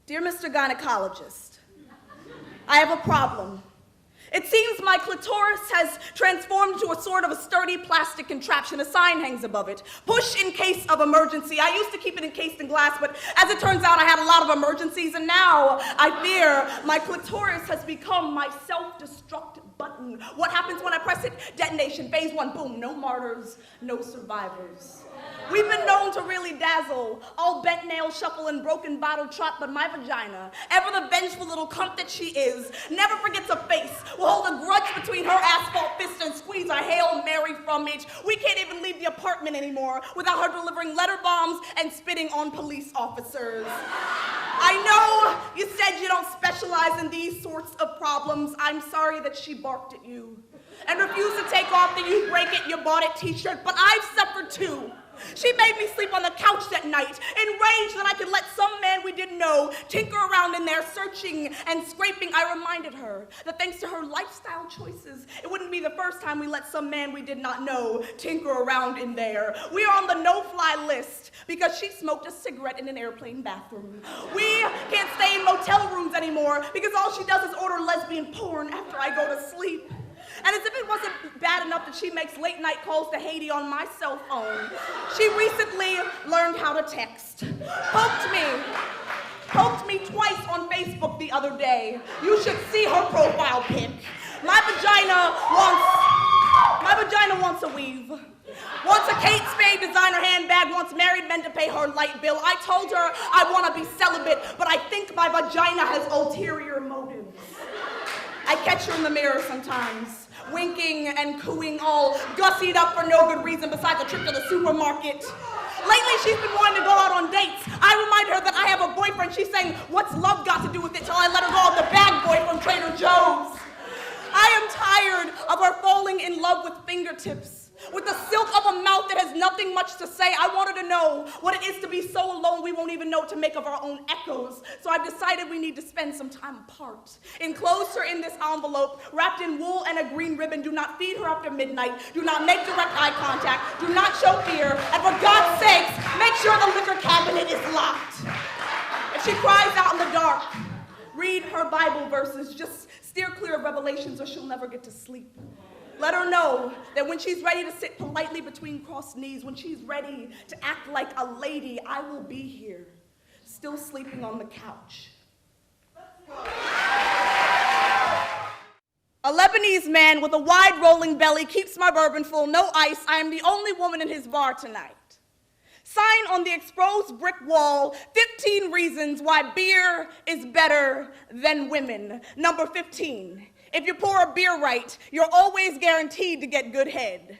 Dear Mr. Gynecologist, I have a problem. It seems my clitoris has transformed into a sort of a sturdy plastic contraption. A sign hangs above it. Push in case of emergency. I used to keep it encased in glass, but as it turns out, I had a lot of emergencies, and now I fear my clitoris has become my self-destruct button. What happens when I press it? Detonation, phase 1, boom, no martyrs, no survivors. We've been known to really dazzle, all bent nail shuffle and broken bottle trot, but my vagina, ever the vengeful little cunt that she is, never forgets a face, will hold a grudge between her asphalt fist and squeeze a Hail Mary from each. We can't even leave the apartment anymore without her delivering letter bombs and spitting on police officers. I know you said you don't specialize in these sorts of problems. I'm sorry that she barked at you and refused to take off the "you break it, you bought it" t-shirt, but I've suffered too. She made me sleep on the couch that night, enraged that I could let some man we didn't know tinker around in there, searching and scraping. I reminded her that thanks to her lifestyle choices, it wouldn't be the first time we let some man we did not know tinker around in there. We are on the no-fly list because she smoked a cigarette in an airplane bathroom. We can't stay in motel rooms anymore because all she does is order lesbian porn after I go to sleep. And as if it wasn't bad enough that she makes late-night calls to Haiti on my cell phone, she recently learned how to text. Poked me twice on Facebook the other day. You should see her profile pic. My vagina wants a weave. Wants a Kate Spade designer handbag, wants married men to pay her light bill. I told her I want to be celibate, but I think my vagina has ulterior motives. I catch her in the mirror sometimes, winking and cooing, all gussied up for no good reason besides a trip to the supermarket. Lately, she's been wanting to go out on dates. I remind her that I have a boyfriend. She's saying, what's love got to do with it, till I let her go on the bag boy from Trader Joe's. I am tired of her falling in love with fingertips, with the silk of a mouth that has nothing much to say. I want her to know what it is to be so alone we won't even know what to make of our own echoes. So I've decided we need to spend some time apart. Enclose her in this envelope, wrapped in wool and a green ribbon. Do not feed her after midnight. Do not make direct eye contact. Do not show fear. And for God's sakes, make sure the liquor cabinet is locked. If she cries out in the dark, read her Bible verses. Just steer clear of Revelations or she'll never get to sleep. Let her know that when she's ready to sit politely between crossed knees, when she's ready to act like a lady, I will be here, still sleeping on the couch. A Lebanese man with a wide rolling belly keeps my bourbon full, no ice. I am the only woman in his bar tonight. Sign on the exposed brick wall, 15 reasons why beer is better than women. Number 15. If you pour a beer right, you're always guaranteed to get good head.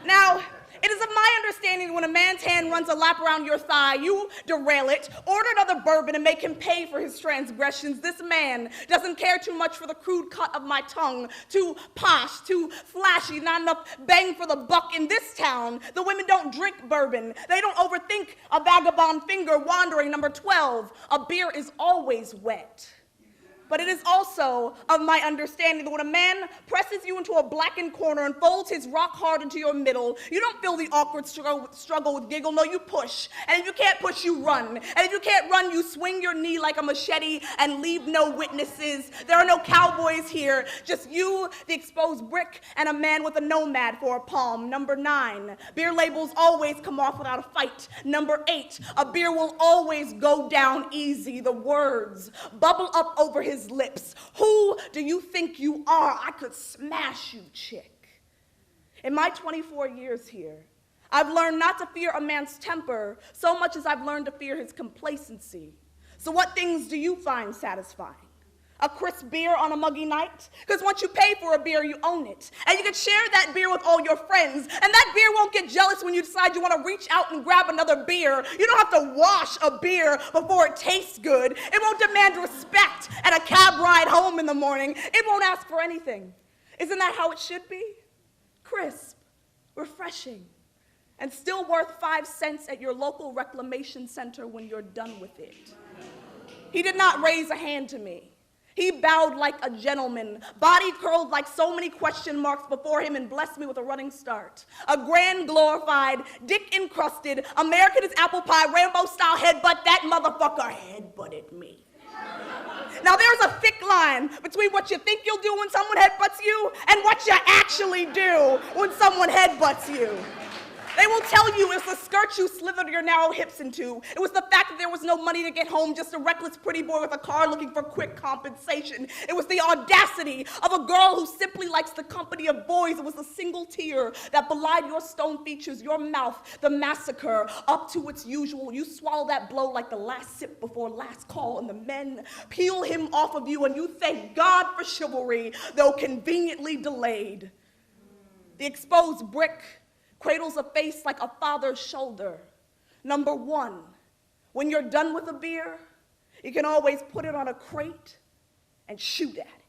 Now, it is of my understanding when a man's hand runs a lap around your thigh, you derail it, order another bourbon, and make him pay for his transgressions. This man doesn't care too much for the crude cut of my tongue. Too posh, too flashy, not enough bang for the buck in this town. The women don't drink bourbon. They don't overthink a vagabond finger wandering. Number 12, a beer is always wet. But it is also of my understanding that when a man presses you into a blackened corner and folds his rock hard into your middle, you don't feel the awkward struggle with giggle. No, you push. And if you can't push, you run. And if you can't run, you swing your knee like a machete and leave no witnesses. There are no cowboys here, just you, the exposed brick, and a man with a nomad for a palm. Number 9, beer labels always come off without a fight. Number 8, a beer will always go down easy. The words bubble up over his lips. Who do you think you are? I could smash you, chick. In my 24 years here, I've learned not to fear a man's temper so much as I've learned to fear his complacency. So what things do you find satisfying? A crisp beer on a muggy night? Because once you pay for a beer, you own it. And you can share that beer with all your friends. And that beer won't get jealous when you decide you want to reach out and grab another beer. You don't have to wash a beer before it tastes good. It won't demand respect and a cab ride home in the morning. It won't ask for anything. Isn't that how it should be? Crisp, refreshing, and still worth 5 cents at your local reclamation center when you're done with it. He did not raise a hand to me. He bowed like a gentleman, body curled like so many question marks before him, and blessed me with a running start. A grand glorified, dick encrusted, American as apple pie, Rambo-style headbutt. That motherfucker headbutted me. Now there's a thick line between what you think you'll do when someone headbutts you and what you actually do when someone headbutts you. They will tell you it's the skirt you slithered your narrow hips into. It was the fact that there was no money to get home, just a reckless pretty boy with a car looking for quick compensation. It was the audacity of a girl who simply likes the company of boys. It was a single tear that belied your stone features, your mouth, the massacre, up to its usual. You swallow that blow like the last sip before last call, and the men peel him off of you, and you thank God for chivalry, though conveniently delayed. The exposed brick cradles a face like a father's shoulder. Number one, when you're done with a beer, you can always put it on a crate and shoot at it.